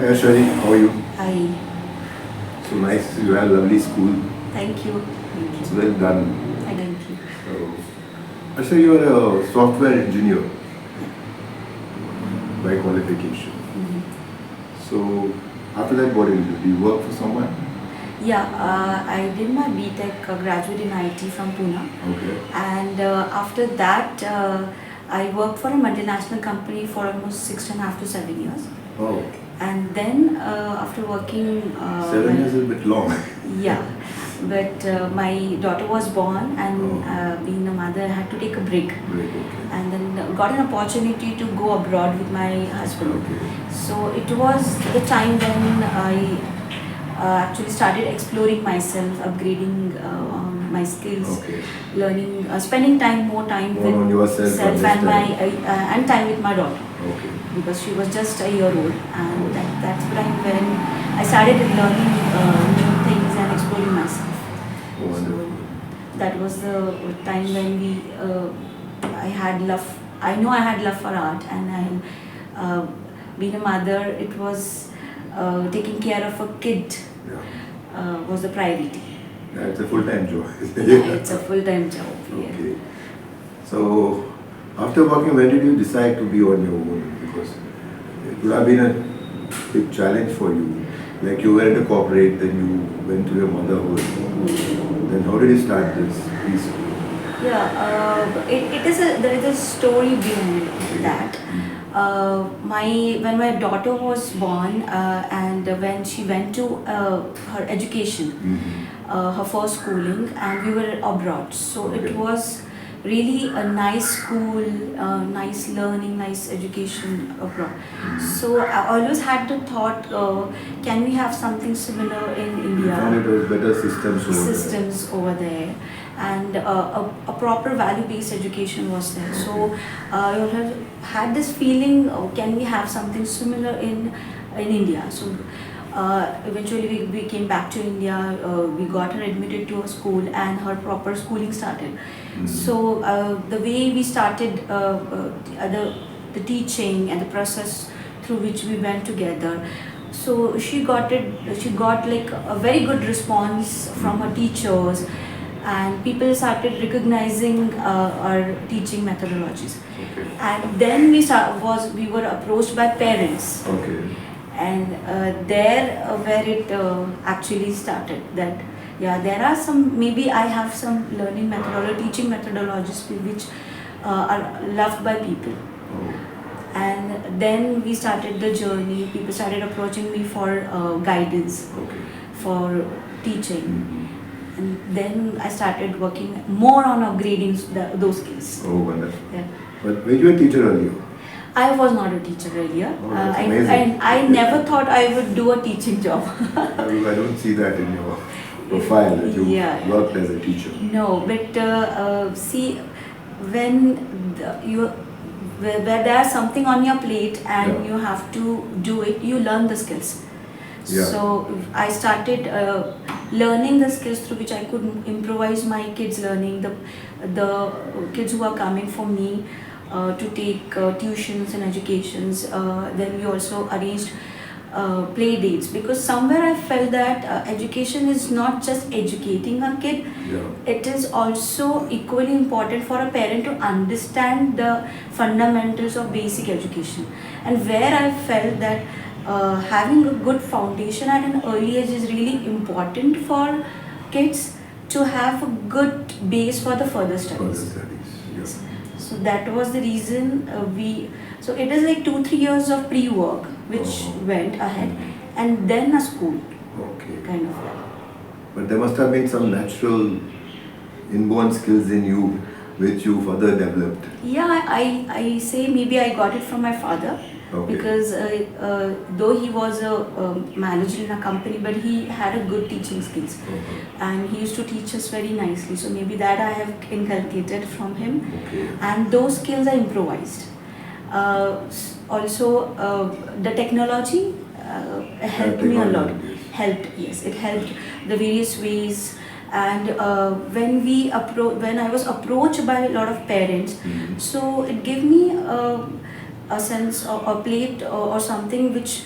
Hi Ashwari, how are you? Hi. So nice, you have a lovely school. Thank you. Thank It's you. well done. Thank you. So, Ashwari, you are a software engineer by qualification. So after that, what do you do? Do you work for someone? Yeah, I did my BTech graduate in IT from Pune, Okay. and after that, I worked for a multinational company for almost 6.5 to 7 years. Oh, And then after working, 7 years is a bit long. yeah, but my daughter was born, and being a mother, I had to take a break. Great, okay. And then got an opportunity to go abroad with my husband. Okay. So it was the time when I actually started exploring myself, upgrading on my skills, Okay. learning, spending more time More with on yourself, self and my understand. and time with my daughter, Okay. because she was just a year old, and that's when I started learning new things and exploring myself. Wonderful. So that was the time when I had love. I know I had love for art, and being a mother, it was taking care of a kid Yeah. was the priority. Yeah, it's a full-time job. Yeah, it's a full-time job. Yeah. Okay. So, after working, when did you decide to be on your own? Because it would have been a big challenge for you. Like you were in a corporate, then you went to your motherhood. Then how did you start this? Please. Yeah, there is a story behind that. When my daughter was born, and when she went to her education, her first schooling, and we were abroad, so Okay. it was really a nice school, nice learning, nice education abroad. So I always had the thought, can we have something similar in You found India? it was better systems over there. Systems over there, and a proper value-based education was there. So I always had this feeling, can we have something similar in India? So eventually we came back to India, we got her admitted to a school, and her proper schooling started. So the way we started the teaching and the process through which we went together, so she got like a very good response from her teachers, and people started recognizing our teaching methodologies. Okay. And then we were approached by parents, Okay. and there where it actually started, that yeah, there are some, maybe I have some learning methodology, teaching methodologies which are loved by people. Oh. And then we started the journey. People started approaching me for guidance, Okay. for teaching. And then I started working more on upgrading those skills. Oh, wonderful. Yeah. But were you a teacher earlier? I was not a teacher earlier. Oh, that's amazing. I never thought I would do a teaching job. I don't see that in your profile that you Yeah. worked as a teacher. No, but see, when where there is something on your plate and Yeah. you have to do it, you learn the skills. Yeah. So I started learning the skills through which I could improvise my kids' learning. The kids who are coming for me to take tuitions and educations. Then we also arranged playdates, because somewhere I felt that education is not just educating a kid. Yeah. It is also equally important for a parent to understand the fundamentals of basic education, and where I felt that having a good foundation at an early age is really important for kids to have a good base for the further Further studies. studies. Yes. So that was the reason so it is like 2-3 years of pre-work which went ahead, and then a school Okay. kind of. But there must have been some natural inborn skills in you which you further developed. Yeah, I say maybe I got it from my father. Okay. Because though he was a manager in a company, but he had a good teaching skills, and he used to teach us very nicely. So maybe that I have inculcated from him, Okay. and those skills I improvised. Also, the technology helped me a lot. Technology, Yes, it helped the various ways. And when I was approached by a lot of parents, so it gave me a sense or a plate or something which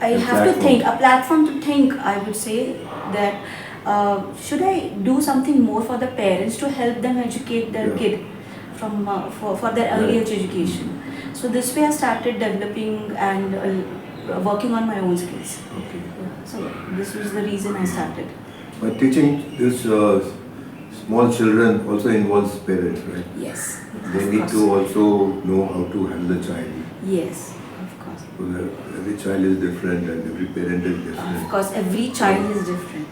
I A have to platform. think, a platform to think, I would say that should I do something more for the parents to help them educate their Yeah. kid for their early Right. age education. So this way I started developing and working on my own skills. Okay. Yeah. So this was the reason I started. But teaching this small children also involves parents, right? Yes. They Of need course. to also know how to handle the child. Yes, of course. Because every child is different and every parent is Of different. course, every child is different.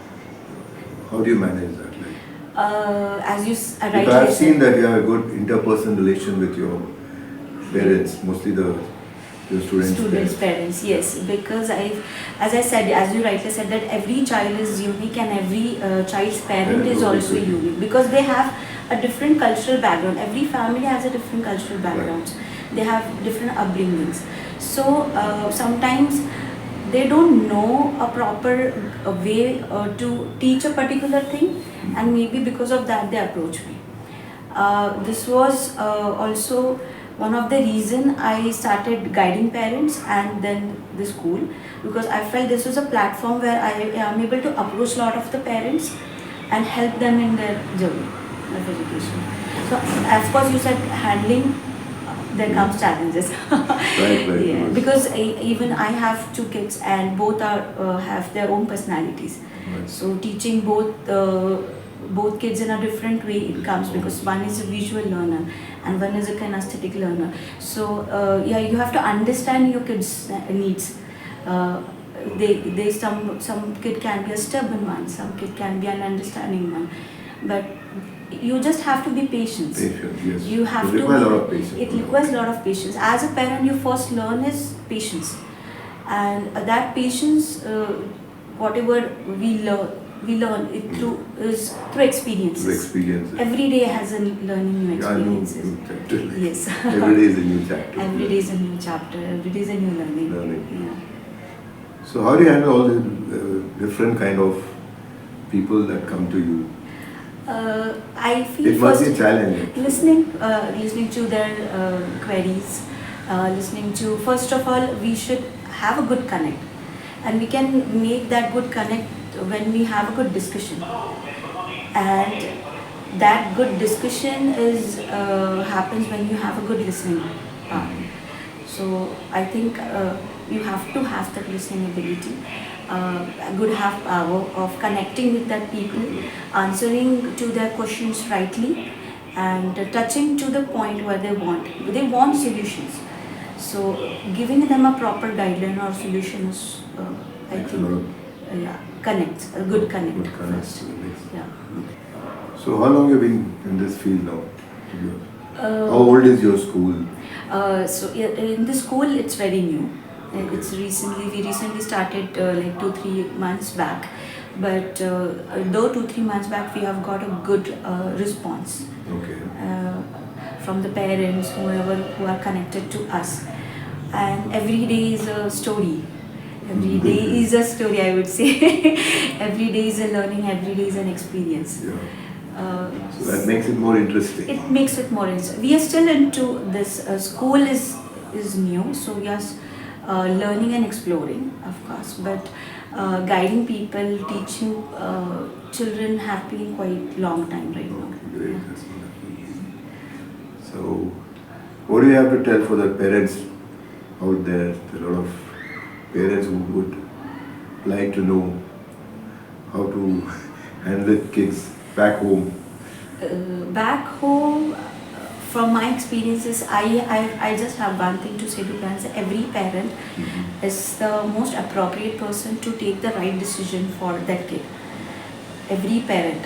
How do you manage that? Like, As you because rightly I've seen said. that you have a good interpersonal relation with your parents, mostly your Students, parents, yes, because as I said, as you rightly said, that every child is unique and every child's parent Yeah, is totally also agree. unique because they have a different cultural background. Every family has a different cultural background. They have different upbringings. So sometimes they don't know a proper way to teach a particular thing, and maybe because of that they approach me. This was also one of the reason I started guiding parents and then the school, because I felt this was a platform where I am able to approach a lot of the parents and help them in their journey of education. So of course you said handling, there comes challenges. Right, right. Yeah, Yes. because even I have two kids and both are have their own personalities. Right. So teaching both kids in a different way it comes, because one is a visual learner and one is a kinesthetic learner. So yeah, you have to understand your kids' needs. Uh, they some kid can be a stubborn one, some kid can be an understanding one, but you just have to be patient. Patient, yes. You have It to requires a be, lot of patience. it requires a lot of patience. As a parent, you first learn is patience, and that patience, whatever we learn it through experiences. Through experiences. Every day has a learning new Yeah, new experiences. chapter. Yes. Every day is a new chapter. Every day is a new chapter. Every day is a new learning. Learning. Yeah. So how do you handle all the different kind of people that come to you? I feel It must first be a challenge. listening to their queries, listening to, first of all, we should have a good connect, and we can make that good connect when we have a good discussion, and that good discussion is happens when you have a good listening part. So I think you have to have that listening ability, a good have power of connecting with that people, answering to their questions rightly, and touching to the point where they want solutions. So giving them a proper guideline or solution is, I Makes a think, lot of connect, a good connect. good connect. First. Yeah. So how long have you been in this field now? Uh, How old is your school? So in the school, it's very new. It's we recently started like 2-3 months back, but though 2-3 months back, we have got a good response Okay. from the parents, who are connected to us, and every day is a story. Every day is a story, I would say. Every day is a learning. Every day is an experience. Yeah. Uh, So that makes it more interesting. it makes it more interesting. We are still into this. School is new, so we are learning and exploring, of course. But guiding people, teaching children have been quite long time right now. Okay, great. That's wonderful. So, what do you have to tell for the parents out there? There are a lot of parents who would like to know how to handle kids back home. Back home, from my experiences, I just have one thing to say to parents. Every parent is the most appropriate person to take the right decision for that kid. Every parent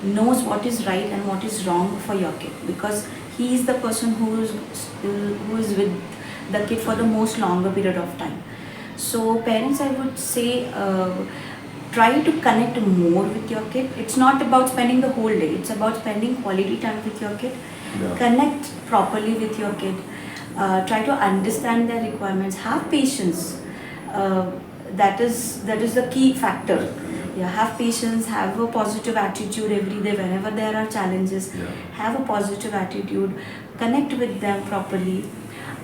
knows what is right and what is wrong for your kid, because he is the person who is with the kid for the most longer period of time. So parents, I would say, try to connect more with your kid. It's not about spending the whole day, it's about spending quality time with your kid. Yeah. Connect properly with your kid. Try to understand their requirements. Have patience. That is the key factor. Yeah, have patience, have a positive attitude every day whenever there are challenges. Yeah. Have a positive attitude, connect with them properly,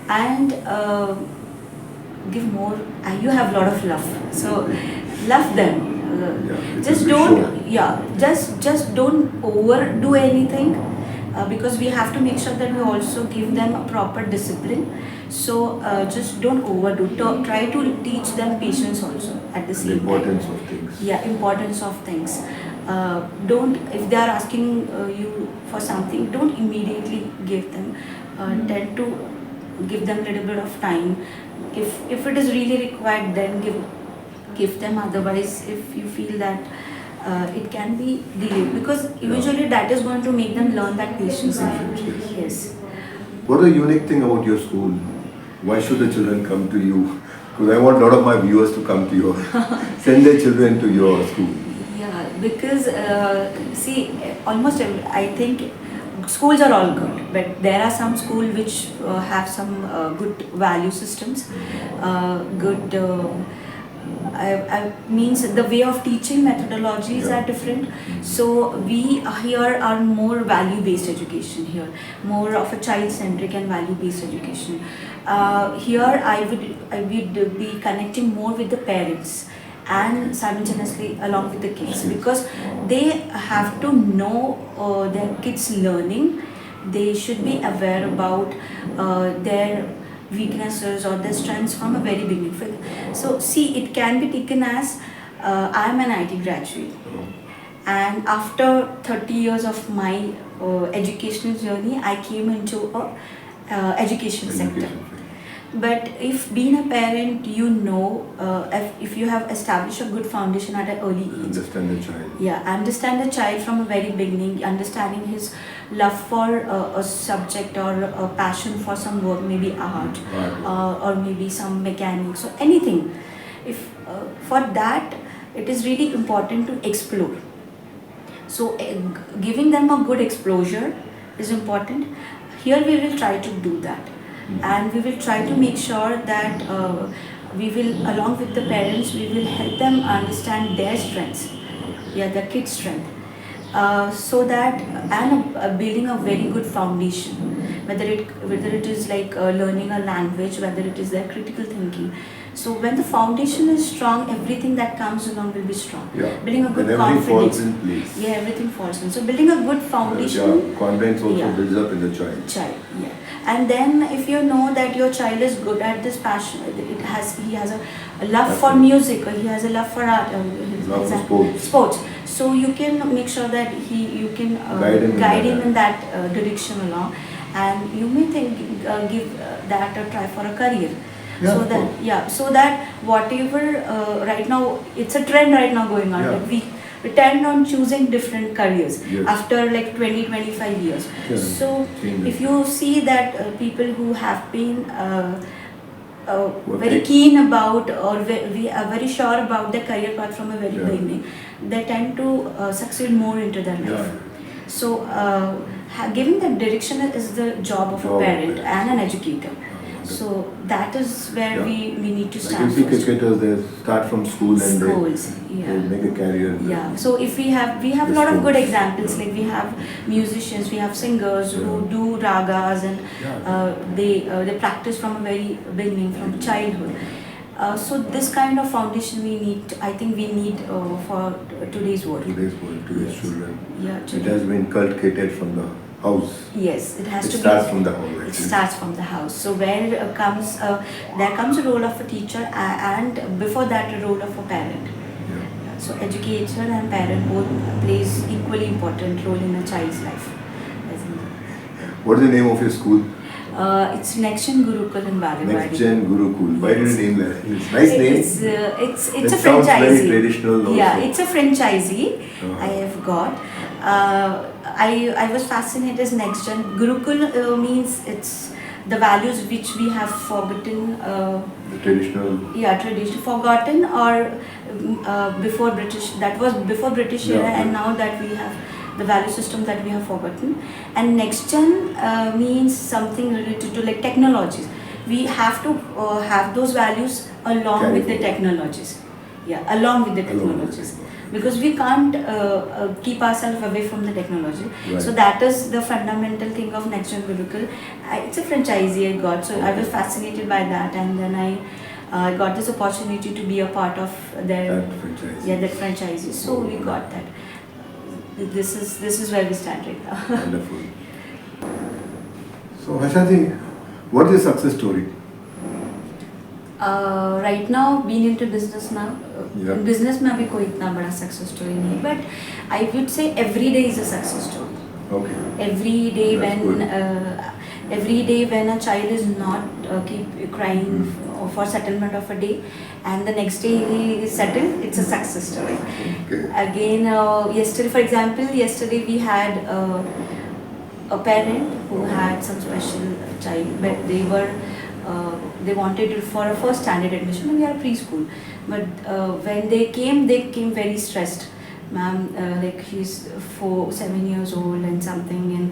and give more. You have a lot of love, so love them. It Just will be don't, shown. yeah, just don't overdo anything, because we have to make sure that we also give them a proper discipline. So just don't overdo. Try to teach them patience also at the The same importance time. of things. Yeah, importance of things. Don't, if they are asking you for something, don't immediately give them. Tend to give them a little bit of time. If it is really required, then give them. Otherwise, if you feel that it can be delayed, because eventually that is going to make them learn that patience. Patience, yes. Yes. What is the unique thing about your school? Why should the children come to you? Because I want a lot of my viewers to come to your, send their children to your school. Yeah, because see, almost I think schools are all good, but there are some schools which have some good value systems, good. I means the way of teaching methodologies are different. So we here are more value-based education here, more of a child-centric and value-based education. Here I would be connecting more with the parents and simultaneously along with the kids, because they have to know their kids learning. They should be aware about their weaknesses or their strengths from a very beginning. So see, it can be taken as I am an IT graduate, and after 30 years of my educational journey, I came into a education sector. But if being a parent, you know, if you have established a good foundation at an early age, Understand the child. yeah, understand the child from a very beginning, understanding his love for a subject or a passion for some work, maybe art, or maybe some mechanics or anything. If for that, it is really important to explore. So giving them a good exposure is important. Here we will try to do that, and we will try to make sure that we will, along with the parents, we will help them understand their strengths, yeah, the kids' strength, so that, and building a very good foundation, whether it is like learning a language, whether it is their critical thinking. So when the foundation is strong, everything that comes along will be strong. Yeah. Building a good And everything confidence. falls in place. Yeah, everything falls in. So building a good foundation. Yeah, confidence also Yeah. builds up in the child. Yeah. And then if you know that your child is good at this passion, he has a love for music, or he has a love for art, or Love for sports. So you can make sure that you can guide him in that direction along, and you may give that a try for a career. Yeah, So that whatever right now, it's a trend right now going on. Yeah. Like we tend on choosing different careers after like 20-25 years. Yeah. So if you see that people who have been very keen about, or we are very sure about their career path from a very beginning, they tend to succeed more into their life. So giving that direction is the job of a parent and an educator. So that is where we need to start. Like you see cricketers, they start from school and they make a career. Yeah. So if we have a lot of good examples. Like we have musicians, we have singers who do ragas, and they practice from a very beginning, from childhood. So this kind of foundation we need. I think we need for today's world. Today's children. Yeah. It has been cultivated from the house. Yes, it has to be. It starts from the house. It starts from the house. So where there comes a role of a teacher, and before that a role of a parent. Yeah. So educator and parent both plays equally important role in a child's life. What is the name of your school? It's Next Gen Gurukul in Balewadi. Next Gen Gurukul. Why did you name that? It's nice name. It's a sounds franchisee. very traditional also. Yeah, it's a franchisee. I have got. I was fascinated as Next Gen. Gurukul means it's the values which we have forgotten. Traditional. Yeah, traditional, forgotten, or before British. That was before British era, and now that we have the value system that we have forgotten. And Next Gen means something related to like technologies. We have to have those values along with the technologies. Yeah, along with the technologies. Because we can't keep ourselves away from the technology. Right. So that is the fundamental thing of Next Gen Gurukul. It's a franchisee I got, so I was fascinated by that, and then I I got this opportunity to be a part of their That franchise. that franchises. So we got that. This is where we stand right now. Wonderful. So Harsha, what is your success story? Right now, being into business now, Yeah. in business में अभी कोई इतना बड़ा success story नहीं है, but I would say every day is a success story. Okay. Every day That's when good. every day when a child is not keep crying for settlement of a day, and the next day he is settled, it's a success story. Okay. Again, yesterday, for example, yesterday we had a parent who had some special child, but they wanted it for a first standard admission, and we are preschool. But when they came very stressed. Ma'am, like he's 7 years old and something, and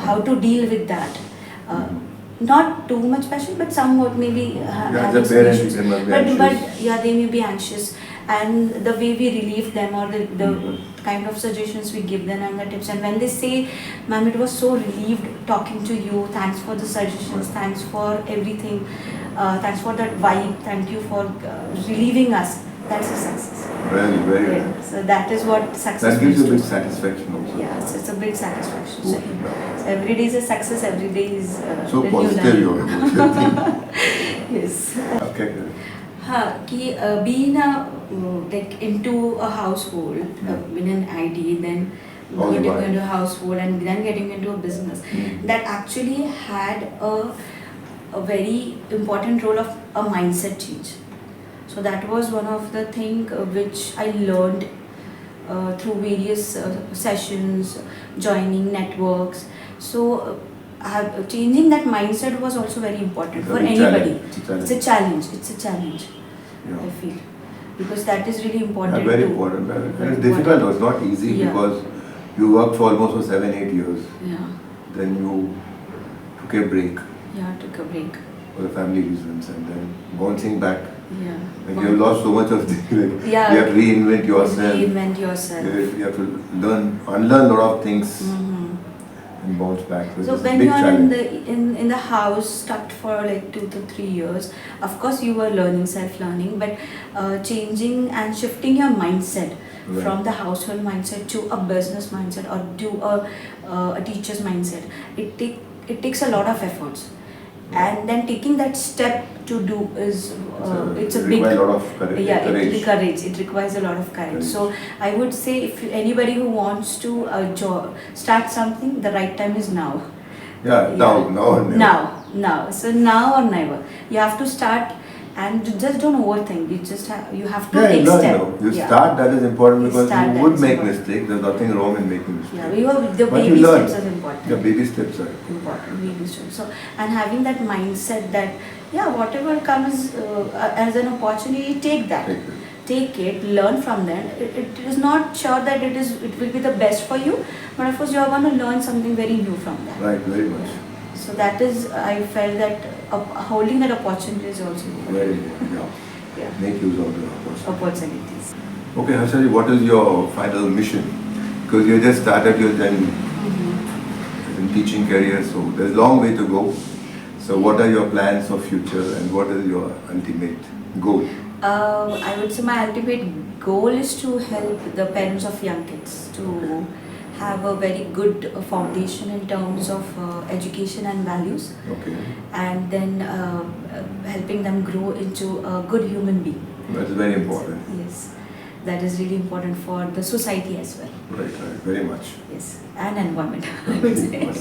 how to deal with that. Not too much passion, but somewhat maybe having some issues. But yeah, they may be anxious, and the way we relieve them, or the kind of suggestions we give them and the tips, and when they say, ma'am, it was so relieved talking to you, thanks for the suggestions, thanks for everything, thanks for that vibe, thank you for relieving us, that's a success. Very, very well. So that is what success That gives you a big means to me. satisfaction also. Yeah, so it's a big satisfaction. Good. So every day is a success, every day is So a new positive you learning. are. Yes. Okay. कि being like into a household, in an ID, then getting into a household and then getting into a business, that actually had a very important role of a mindset change. So that was one of the things which I learned through various sessions, joining networks. So changing that mindset was also very important for anybody. It's a challenge. Yeah. I feel, because that is really important. Yeah, very too. important. Very And it's difficult, important. it's not easy Yeah. because you worked for almost for 7-8 years. Yeah, Then you took a break took a break. for the family reasons, and then bouncing back. Yeah. And you have lost so much of things. Yeah. You have to reinvent yourself. Reinvent yourself. You have to unlearn a lot of things and bounce back. So it's a when big you are challenge. in the house stuck for like 2 to 3 years, of course you were learning, self-learning, but changing and shifting your mindset from the household mindset to a business mindset or to a teacher's mindset, it takes a lot of efforts. And then taking that step to do is it's a big, requires a lot of courage. it requires a lot of courage. So I would say if anybody who wants to start something, the right time is now. Yeah, now or never. Now. So now or never. You have to start, and just don't overthink. You have to take learn step. now. You start, that is important, because Start, you that would is make important. mistakes. There's nothing wrong in making mistakes. Yeah, the But baby you learn. steps are important. Yeah, baby steps are Important, baby steps. So, and having that mindset that whatever comes as an opportunity, take that. Take it, learn from that. It is not sure that it will be the best for you, but of course you are going to learn something very new from that. Right, very much. So that is, I felt that holding that opportunity is also important. Very important, yeah. Make use of the Opportunities. Okay, Harsha, what is your final mission? Because you just started your journey in teaching career, so there's a long way to go. So what are your plans for future, and what is your ultimate goal? I would say my ultimate goal is to help the parents of young kids to have a very good foundation in terms of education and values, and then helping them grow into a good human being. That's very important. Yes, that is really important for the society as well. Right, very much. Yes, and environment, I would say.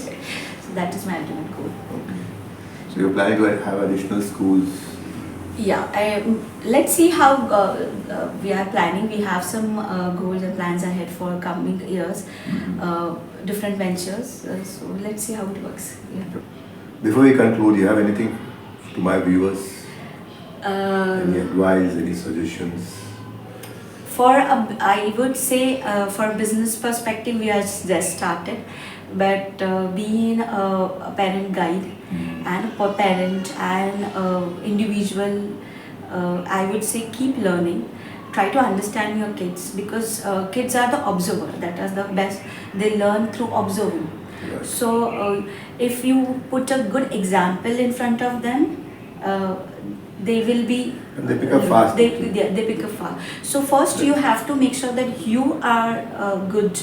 So that is my ultimate goal. So you're planning to have additional schools? Yeah, let's see how we are planning. We have some goals and plans ahead for coming years, different ventures. So let's see how it works. Yeah. Before we conclude, do you have anything to my viewers? Any advice, any suggestions? I would say for business perspective, we are just started, but being a parent guide and a parent and individual, I would say keep learning. Try to understand your kids, because kids are the observer. That is the best. They learn through observing. Right. So if you put a good example in front of them, they will be And they pick up fast. They pick up fast. So first you have to make sure that you are a good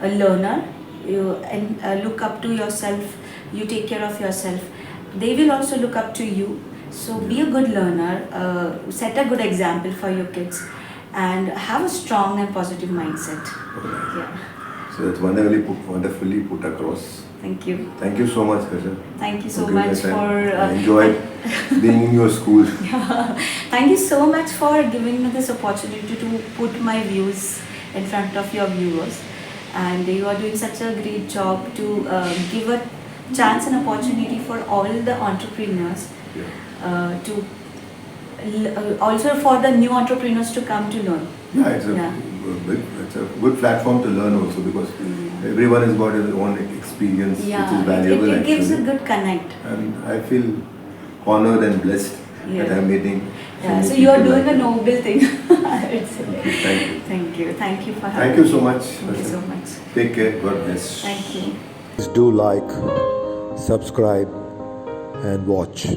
learner, and look up to yourself, you take care of yourself. They will also look up to you. So be a good learner, set a good example for your kids, and have a strong and positive mindset. Yeah. So that's wonderfully put across. Thank you. Thank you so much, Harsha. Thank you so giving much us time. for. I enjoyed being in your school. Thank you so much for giving me this opportunity to put my views in front of your viewers. And you are doing such a great job to give a chance and opportunity for all the entrepreneurs, also for the new entrepreneurs to come to learn. Yeah, it's a good platform to learn also, because everyone has got his own experience, which is valuable. It gives a good connect. And I feel honored and blessed that I'm meeting. So you are doing a noble thing. Thank you. Thank you. Thank you for having Thank you so me. much. Thank you so much. Take care. God bless. Thank you. Please do like, subscribe, and watch.